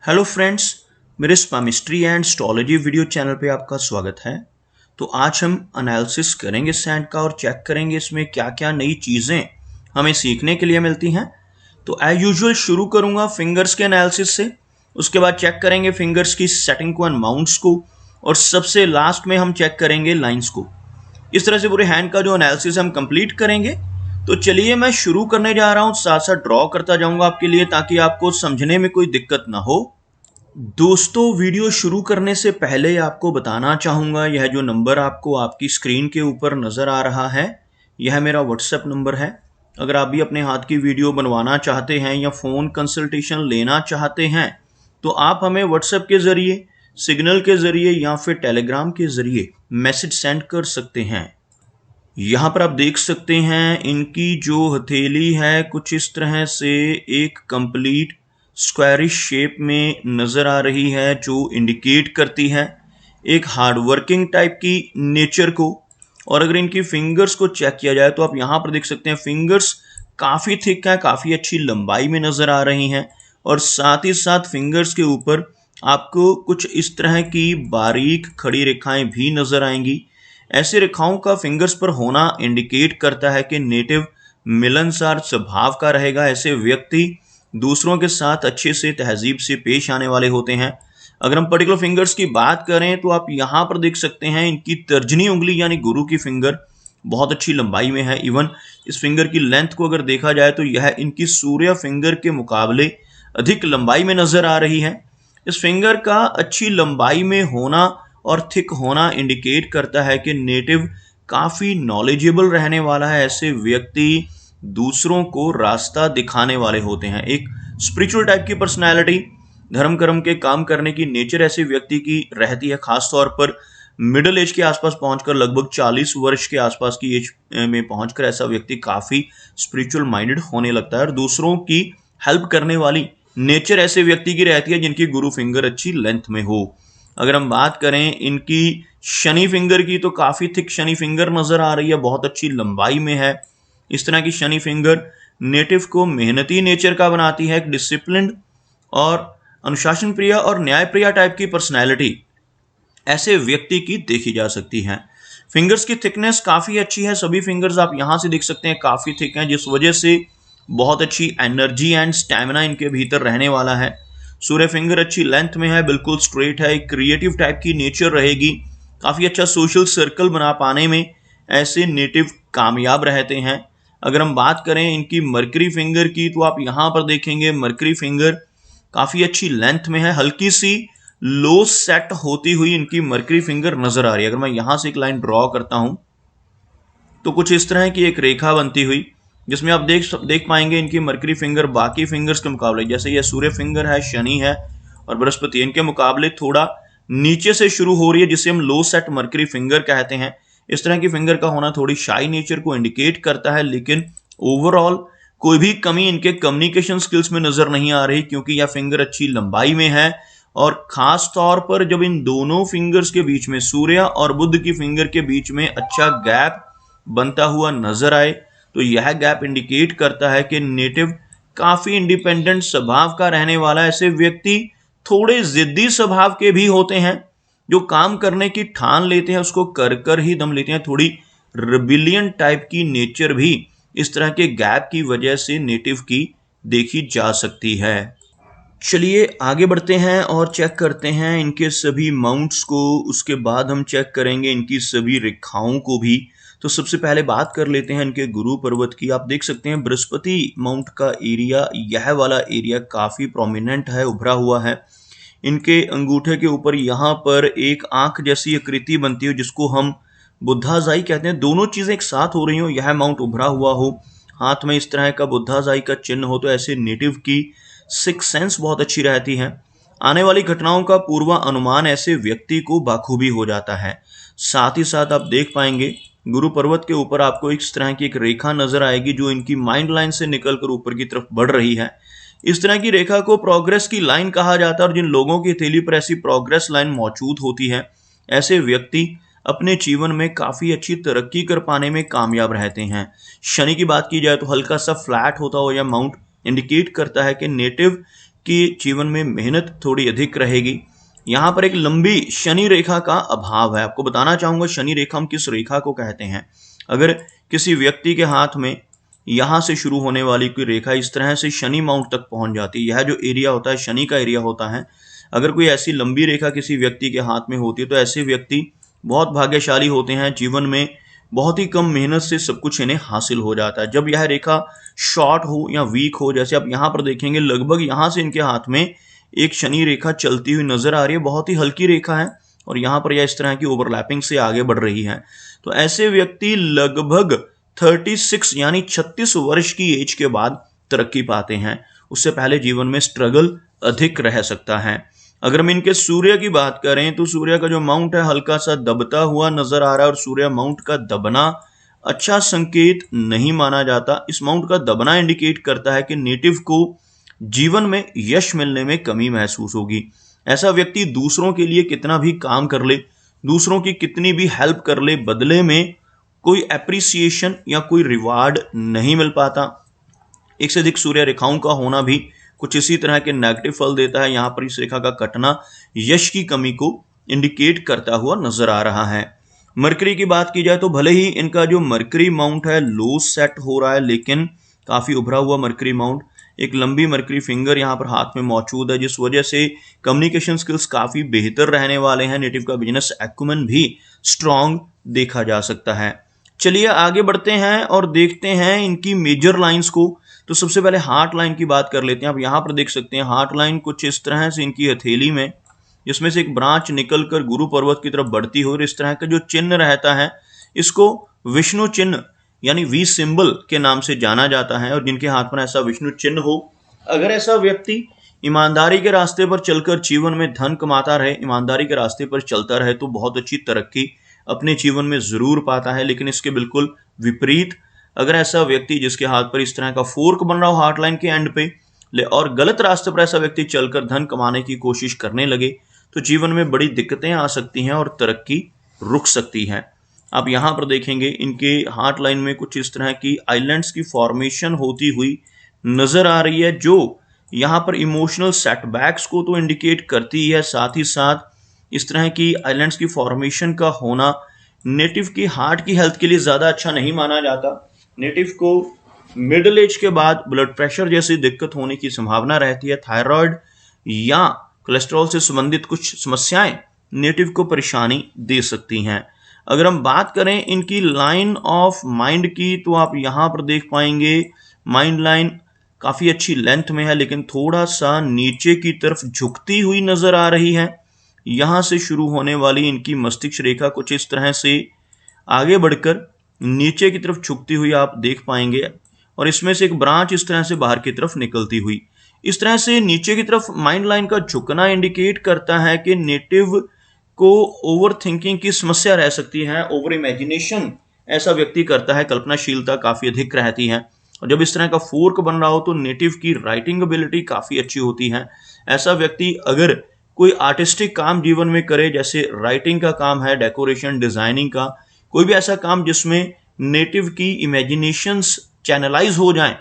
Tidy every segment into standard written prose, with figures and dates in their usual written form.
Hello friends, मेरे स्पामिस्ट्री and astrology video channel पे आपका स्वागत है। तो आज हम एनालिसिस करेंगे सैंड का और चेक करेंगे इसमें क्या क्या नई चीज़ें हमें सीखने के लिए मिलती हैं। तो एज यूजुअल शुरू करूंगा फिंगर्स के एनालिसिस से, उसके बाद चेक करेंगे फिंगर्स की सेटिंग को एंड माउंट्स को, और सबसे लास्ट में हम चेक करेंगे लाइंस को। इस तरह से पूरे हैंड का जो एनालिसिस हम कंप्लीट करेंगे। तो चलिए मैं शुरू करने जा रहा हूँ, साथ साथ ड्रॉ करता जाऊंगा आपके लिए ताकि आपको समझने में कोई दिक्कत ना हो। दोस्तों, वीडियो शुरू करने से पहले आपको बताना चाहूँगा, यह जो नंबर आपको आपकी स्क्रीन के ऊपर नज़र आ रहा है, यह मेरा व्हाट्सएप नंबर है। अगर आप भी अपने हाथ की वीडियो बनवाना चाहते हैं या फ़ोन कंसल्टेशन लेना चाहते हैं तो आप हमें व्हाट्सएप के ज़रिए, सिग्नल के ज़रिए या फिर टेलीग्राम के ज़रिए मैसेज सेंड कर सकते हैं। यहाँ पर आप देख सकते हैं इनकी जो हथेली है कुछ इस तरह से एक कंप्लीट स्क्वायरिश शेप में नज़र आ रही है, जो इंडिकेट करती है एक हार्ड वर्किंग टाइप की नेचर को। और अगर इनकी फिंगर्स को चेक किया जाए तो आप यहाँ पर देख सकते हैं फिंगर्स काफ़ी थिक है, काफ़ी अच्छी लंबाई में नज़र आ रही हैं। और साथ ही साथ फिंगर्स के ऊपर आपको कुछ इस तरह की बारीक खड़ी रेखाएं भी नज़र आएंगी। ऐसे रेखाओं का फिंगर्स पर होना इंडिकेट करता है कि नेटिव मिलनसार स्वभाव का रहेगा। ऐसे व्यक्ति दूसरों के साथ अच्छे से तहजीब से पेश आने वाले होते हैं। अगर हम पर्टिकुलर फिंगर्स की बात करें तो आप यहाँ पर देख सकते हैं इनकी तर्जनी उंगली यानी गुरु की फिंगर बहुत अच्छी लंबाई में है। इवन इस फिंगर की लेंथ को अगर देखा जाए तो यह इनकी सूर्य फिंगर के मुकाबले अधिक लंबाई में नजर आ रही है। इस फिंगर का अच्छी लंबाई में होना और थिक होना इंडिकेट करता है कि नेटिव काफ़ी नॉलेजेबल रहने वाला है। ऐसे व्यक्ति दूसरों को रास्ता दिखाने वाले होते हैं। एक स्पिरिचुअल टाइप की पर्सनैलिटी, धर्म कर्म के काम करने की नेचर ऐसे व्यक्ति की रहती है। खासतौर पर मिडिल एज के आसपास पहुंचकर, लगभग 40 वर्ष के आसपास की एज में पहुंचकर ऐसा व्यक्ति काफ़ी स्पिरिचुअल माइंडेड होने लगता है और दूसरों की हेल्प करने वाली नेचर ऐसे व्यक्ति की रहती है जिनकी गुरु फिंगर अच्छी लेंथ में हो। अगर हम बात करें इनकी शनि फिंगर की तो काफ़ी थिक शनि फिंगर नज़र आ रही है, बहुत अच्छी लंबाई में है। इस तरह की शनि फिंगर नेटिव को मेहनती नेचर का बनाती है। एक डिसिप्लिन और अनुशासन प्रिय और न्याय प्रिय टाइप की पर्सनैलिटी ऐसे व्यक्ति की देखी जा सकती है। फिंगर्स की थिकनेस काफ़ी अच्छी है। सभी फिंगर्स आप यहाँ से देख सकते हैं काफ़ी थिक हैं, जिस वजह से बहुत अच्छी एनर्जी एंड स्टैमिना इनके भीतर रहने वाला है। सूर्य फिंगर अच्छी लेंथ में है, बिल्कुल स्ट्रेट है, एक क्रिएटिव टाइप की नेचर रहेगी। काफ़ी अच्छा सोशल सर्कल बना पाने में ऐसे नेटिव कामयाब रहते हैं। अगर हम बात करें इनकी मरकरी फिंगर की तो आप यहाँ पर देखेंगे मरकरी फिंगर काफ़ी अच्छी लेंथ में है। हल्की सी लो सेट होती हुई इनकी मरकरी फिंगर नज़र आ रही है। अगर मैं यहाँ से एक लाइन ड्रॉ करता हूँ तो कुछ इस तरह की एक रेखा बनती हुई, जिसमें आप देख पाएंगे इनकी मरकरी फिंगर बाकी फिंगर्स के मुकाबले, जैसे यह सूर्य फिंगर है, शनि है और बृहस्पति, इनके मुकाबले थोड़ा नीचे से शुरू हो रही है, जिसे हम लो सेट मरकरी फिंगर कहते हैं। इस तरह की फिंगर का होना थोड़ी शाई नेचर को इंडिकेट करता है, लेकिन ओवरऑल कोई भी कमी इनके कम्युनिकेशन स्किल्स में नजर नहीं आ रही, क्योंकि यह फिंगर अच्छी लंबाई में है। और खास तौर पर जब इन दोनों फिंगर्स के बीच में, सूर्य और बुध की फिंगर के बीच में अच्छा गैप बनता हुआ नजर आए तो यह गैप इंडिकेट करता है कि नेटिव काफी इंडिपेंडेंट स्वभाव का रहने वाला है। ऐसे व्यक्ति थोड़े जिद्दी स्वभाव के भी होते हैं, जो काम करने की ठान लेते हैं उसको कर कर ही दम लेते हैं। थोड़ी रिबिलियन टाइप की नेचर भी इस तरह के गैप की वजह से नेटिव की देखी जा सकती है। चलिए आगे बढ़ते हैं और चेक करते हैं इनके सभी माउंट्स को। उसके बाद हम चेक करेंगे इनकी सभी रेखाओं को भी। तो सबसे पहले बात कर लेते हैं इनके गुरु पर्वत की। आप देख सकते हैं बृहस्पति माउंट का एरिया, यह वाला एरिया काफ़ी प्रोमिनेंट है, उभरा हुआ है। इनके अंगूठे के ऊपर यहाँ पर एक आंख जैसी आकृति बनती है जिसको हम बुद्धाजाई कहते हैं। दोनों चीज़ें एक साथ हो रही हो, यह माउंट उभरा हुआ हो, हाथ में इस तरह का बुद्धाजाई का चिन्ह हो, तो ऐसे नेटिव की सिक्स सेंस बहुत अच्छी रहती है। आने वाली घटनाओं का पूर्वा अनुमान ऐसे व्यक्ति को बाखूबी हो जाता है। साथ ही साथ आप देख पाएंगे गुरु पर्वत के ऊपर आपको इस तरह की एक रेखा नजर आएगी जो इनकी माइंड लाइन से निकलकर ऊपर की तरफ बढ़ रही है। इस तरह की रेखा को प्रोग्रेस की लाइन कहा जाता है, और जिन लोगों की हथेली पर ऐसी प्रोग्रेस लाइन मौजूद होती है ऐसे व्यक्ति अपने जीवन में काफ़ी अच्छी तरक्की कर पाने में कामयाब रहते हैं। शनि की बात की जाए तो हल्का सा फ्लैट होता हो या माउंट इंडिकेट करता है कि नेटिव कि जीवन में मेहनत थोड़ी अधिक रहेगी। यहाँ पर एक लंबी शनि रेखा का अभाव है। आपको बताना चाहूंगा शनि रेखा हम किस रेखा को कहते हैं। अगर किसी व्यक्ति के हाथ में यहाँ से शुरू होने वाली कोई रेखा इस तरह से शनि माउंट तक पहुंच जाती है, यह जो एरिया होता है शनि का एरिया होता है, अगर कोई ऐसी लंबी रेखा किसी व्यक्ति के हाथ में होती है तो ऐसे व्यक्ति बहुत भाग्यशाली होते हैं। जीवन में बहुत ही कम मेहनत से सब कुछ इन्हें हासिल हो जाता है। जब यह रेखा शॉर्ट हो या वीक हो, जैसे आप यहाँ पर देखेंगे लगभग यहाँ से इनके हाथ में एक शनि रेखा चलती हुई नजर आ रही है, बहुत ही हल्की रेखा है और यहाँ पर यह इस तरह की ओवरलैपिंग से आगे बढ़ रही है। तो ऐसे व्यक्ति लगभग 36 यानी 36 वर्ष की एज के बाद तरक्की पाते हैं। उससे पहले जीवन में स्ट्रगल अधिक रह सकता है। अगर हम इनके सूर्य की बात करें तो सूर्य का जो माउंट है हल्का सा दबता हुआ नजर आ रहा है और सूर्य माउंट का दबना अच्छा संकेत नहीं माना जाता। इस माउंट का दबना इंडिकेट करता है कि नेटिव को जीवन में यश मिलने में कमी महसूस होगी। ऐसा व्यक्ति दूसरों के लिए कितना भी काम कर ले, दूसरों की कितनी भी हेल्प कर ले, बदले में कोई एप्रिसिएशन या कोई रिवार्ड नहीं मिल पाता। एक से अधिक सूर्य रेखाओं का होना भी कुछ इसी तरह के नेगेटिव फल देता है। यहाँ पर इस रेखा का कटना यश की कमी को इंडिकेट करता हुआ नजर आ रहा है। मरकरी की बात की जाए तो भले ही इनका जो मरकरी माउंट है लो सेट हो रहा है, लेकिन काफी उभरा हुआ मरकरी माउंट, एक लंबी मरकरी फिंगर यहाँ पर हाथ में मौजूद है, जिस वजह से कम्युनिकेशन स्किल्स काफी बेहतर रहने वाले हैं। नेटिव का बिजनेस एक्यूमेन भी स्ट्रांग देखा जा सकता है। चलिए आगे बढ़ते हैं और देखते हैं इनकी मेजर लाइंस को। तो सबसे पहले हार्ट लाइन की बात कर लेते हैं। आप यहाँ पर देख सकते हैं हार्ट लाइन कुछ इस तरह से इनकी हथेली में, जिसमें से एक ब्रांच निकलकर गुरु पर्वत की तरफ बढ़ती हो और इस तरह का जो चिन्ह रहता है इसको विष्णु चिन्ह यानी वी सिंबल के नाम से जाना जाता है। और जिनके हाथ में ऐसा विष्णु चिन्ह हो, अगर ऐसा व्यक्ति ईमानदारी के रास्ते पर चलकर जीवन में धन कमाता रहे, ईमानदारी के रास्ते पर चलता रहे, तो बहुत अच्छी तरक्की अपने जीवन में जरूर पाता है। लेकिन इसके बिल्कुल विपरीत, अगर ऐसा व्यक्ति जिसके हाथ पर इस तरह का फोर्क बन रहा हो हार्ट लाइन के एंड पे और गलत रास्ते पर ऐसा व्यक्ति चलकर धन कमाने की कोशिश करने लगे, तो जीवन में बड़ी दिक्कतें आ सकती हैं और तरक्की रुक सकती है। आप यहाँ पर देखेंगे इनके हार्ट लाइन में कुछ इस तरह की आइलैंड्स की फॉर्मेशन होती हुई नजर आ रही है, जो यहाँ पर इमोशनल सेटबैक्स को तो इंडिकेट करती है, साथ ही साथ इस तरह की आइलैंड्स की फॉर्मेशन का होना नेटिव की हार्ट की हेल्थ के लिए ज़्यादा अच्छा नहीं माना जाता। नेटिव को मिडिल एज के बाद ब्लड प्रेशर जैसी दिक्कत होने की संभावना रहती है। थायराइड या कोलेस्ट्रॉल से संबंधित कुछ समस्याएं नेटिव को परेशानी दे सकती हैं। अगर हम बात करें इनकी लाइन ऑफ माइंड की, तो आप यहाँ पर देख पाएंगे माइंड लाइन काफ़ी अच्छी लेंथ में है, लेकिन थोड़ा सा नीचे की तरफ झुकती हुई नज़र आ रही है। यहाँ से शुरू होने वाली इनकी मस्तिष्क रेखा कुछ इस तरह से आगे बढ़कर नीचे की तरफ झुकती हुई आप देख पाएंगे और इसमें से एक ब्रांच इस तरह से बाहर की तरफ निकलती हुई। इस तरह से नीचे की तरफ माइंड लाइन का झुकना इंडिकेट करता है कि नेटिव को ओवर थिंकिंग की समस्या रह सकती है, ओवर इमेजिनेशन ऐसा व्यक्ति करता है, कल्पनाशीलता काफ़ी अधिक रहती है। और जब इस तरह का फोर्क बन रहा हो तो नेटिव की राइटिंग एबिलिटी काफ़ी अच्छी होती है। ऐसा व्यक्ति अगर कोई आर्टिस्टिक काम जीवन में करे, जैसे राइटिंग का काम है, डेकोरेशन, डिजाइनिंग का, कोई भी ऐसा काम जिसमें नेटिव की इमेजिनेशंस चैनलाइज हो जाएं,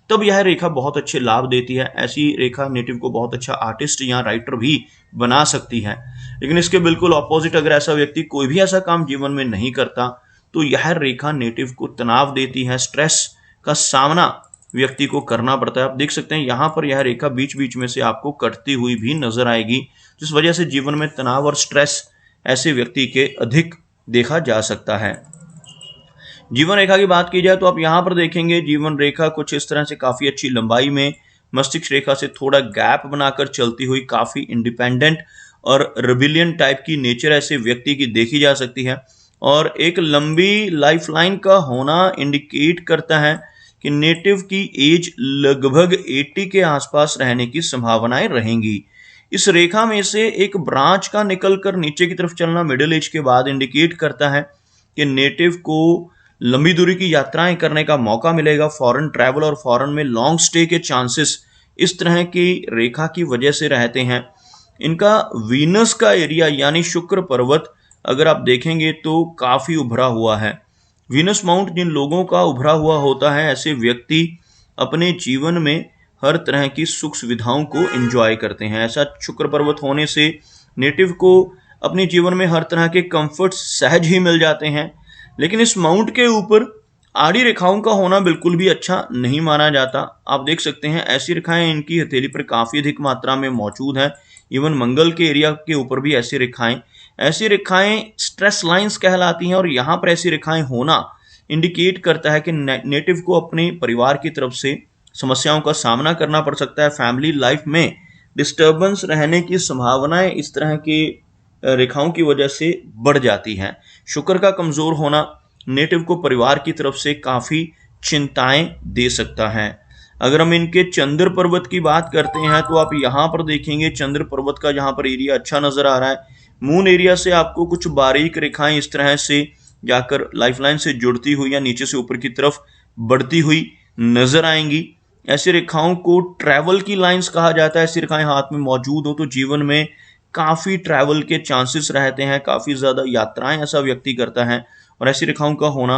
तब यह रेखा बहुत अच्छे लाभ देती है। ऐसी रेखा नेटिव को बहुत अच्छा आर्टिस्ट या राइटर भी बना सकती है। लेकिन इसके बिल्कुल ऑपोजिट, अगर ऐसा व्यक्ति कोई भी ऐसा काम जीवन में नहीं करता, तो यह रेखा नेटिव को तनाव देती है, स्ट्रेस का सामना व्यक्ति को करना पड़ता है। आप देख सकते हैं यहाँ पर यह रेखा बीच बीच में से आपको कटती हुई भी नजर आएगी, जिस वजह से जीवन में तनाव और स्ट्रेस ऐसे व्यक्ति के अधिक देखा जा सकता है। जीवन रेखा की बात की जाए तो आप यहाँ पर देखेंगे जीवन रेखा कुछ इस तरह से काफ़ी अच्छी लंबाई में मस्तिष्क रेखा से थोड़ा गैप बनाकर चलती हुई, काफ़ी इंडिपेंडेंट और रिबिलियन टाइप की नेचर ऐसे व्यक्ति की देखी जा सकती है। और एक लंबी लाइफ लाइन का होना इंडिकेट करता है कि नेटिव की एज लगभग 80 के आसपास रहने की संभावनाएं रहेंगी। इस रेखा में से एक ब्रांच का निकलकर नीचे की तरफ चलना मिडिल एज के बाद इंडिकेट करता है कि नेटिव को लंबी दूरी की यात्राएं करने का मौका मिलेगा। फॉरेन ट्रैवल और फॉरेन में लॉन्ग स्टे के चांसेस इस तरह की रेखा की वजह से रहते हैं। इनका वीनस का एरिया यानी शुक्र पर्वत अगर आप देखेंगे तो काफ़ी उभरा हुआ है। वीनस माउंट जिन लोगों का उभरा हुआ होता है, ऐसे व्यक्ति अपने जीवन में हर तरह की सुख सुविधाओं को एंजॉय करते हैं। ऐसा शुक्र पर्वत होने से नेटिव को अपने जीवन में हर तरह के कंफर्ट सहज ही मिल जाते हैं। लेकिन इस माउंट के ऊपर आड़ी रेखाओं का होना बिल्कुल भी अच्छा नहीं माना जाता। आप देख सकते हैं ऐसी रेखाएं इनकी हथेली पर काफी अधिक मात्रा में मौजूद है। इवन मंगल के एरिया के ऊपर भी ऐसी रेखाएं स्ट्रेस लाइंस कहलाती हैं, और यहाँ पर ऐसी रेखाएं होना इंडिकेट करता है कि नेटिव को अपने परिवार की तरफ से समस्याओं का सामना करना पड़ सकता है। फैमिली लाइफ में डिस्टर्बेंस रहने की संभावनाएं इस तरह की रेखाओं की वजह से बढ़ जाती हैं। शुक्र का कमजोर होना नेटिव को परिवार की तरफ से काफी चिंताएं दे सकता है। अगर हम इनके चंद्र पर्वत की बात करते हैं तो आप यहाँ पर देखेंगे चंद्र पर्वत का जहाँ पर एरिया अच्छा नजर आ रहा है। मून एरिया से आपको कुछ बारीक रेखाएं इस तरह से जाकर लाइफलाइन से जुड़ती हुई या नीचे से ऊपर की तरफ बढ़ती हुई नजर आएंगी। ऐसी रेखाओं को ट्रैवल की लाइंस कहा जाता है। ऐसी रेखाएं हाथ में मौजूद हो तो जीवन में काफी ट्रैवल के चांसेस रहते हैं, काफी ज्यादा यात्राएं ऐसा व्यक्ति करता है, और ऐसी रेखाओं का होना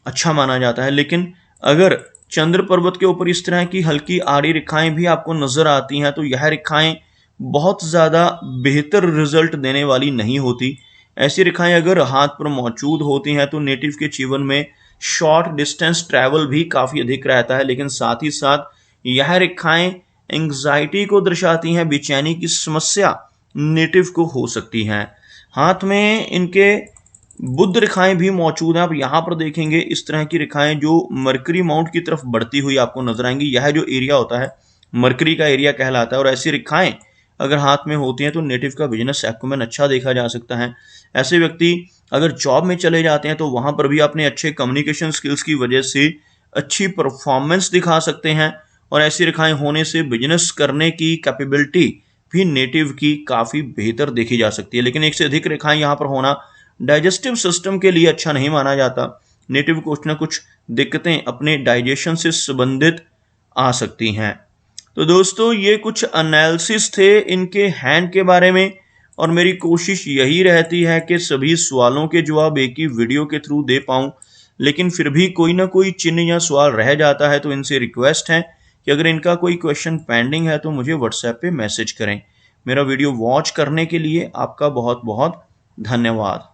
अच्छा माना जाता है। लेकिन अगर चंद्र पर्वत के ऊपर इस तरह की हल्की आड़ी रेखाएं भी आपको नजर आती हैं तो यह रेखाएं बहुत ज्यादा बेहतर रिजल्ट देने वाली नहीं होती। ऐसी रेखाएं अगर हाथ पर मौजूद होती हैं तो नेटिव के जीवन में शॉर्ट डिस्टेंस ट्रैवल भी काफी अधिक रहता है। लेकिन साथ ही साथ यह रेखाएं एंग्जाइटी को दर्शाती हैं, बेचैनी की समस्या नेटिव को हो सकती है। हाथ में इनके बुध रेखाएं भी मौजूद हैं। आप यहाँ पर देखेंगे इस तरह की रेखाएं जो मरकरी माउंट की तरफ बढ़ती हुई आपको नजर आएंगी। यह जो एरिया होता है मरकरी का एरिया कहलाता है, और ऐसी रेखाएं अगर हाथ में होती हैं तो नेटिव का बिजनेस एक्यूमेन अच्छा देखा जा सकता है। ऐसे व्यक्ति अगर जॉब में चले जाते हैं तो वहां पर भी अपने अच्छे कम्युनिकेशन स्किल्स की वजह से अच्छी परफॉर्मेंस दिखा सकते हैं, और ऐसी रेखाएं होने से बिजनेस करने की कैपेबिलिटी भी नेटिव की काफी बेहतर देखी जा सकती है। लेकिन एक से अधिक रेखाएं यहाँ पर होना डाइजेस्टिव सिस्टम के लिए अच्छा नहीं माना जाता। नेटिव को कुछ ना कुछ दिक्कतें अपने डाइजेशन से संबंधित आ सकती हैं। तो दोस्तों ये कुछ एनालिसिस थे इनके हैंड के बारे में, और मेरी कोशिश यही रहती है कि सभी सवालों के जवाब एक ही वीडियो के थ्रू दे पाऊँ। लेकिन फिर भी कोई ना कोई चिन्ह या सवाल रह जाता है, तो इनसे रिक्वेस्ट है कि अगर इनका कोई क्वेश्चन पेंडिंग है तो मुझे व्हाट्सएप पे मैसेज करें। मेरा वीडियो वॉच करने के लिए आपका बहुत बहुत धन्यवाद।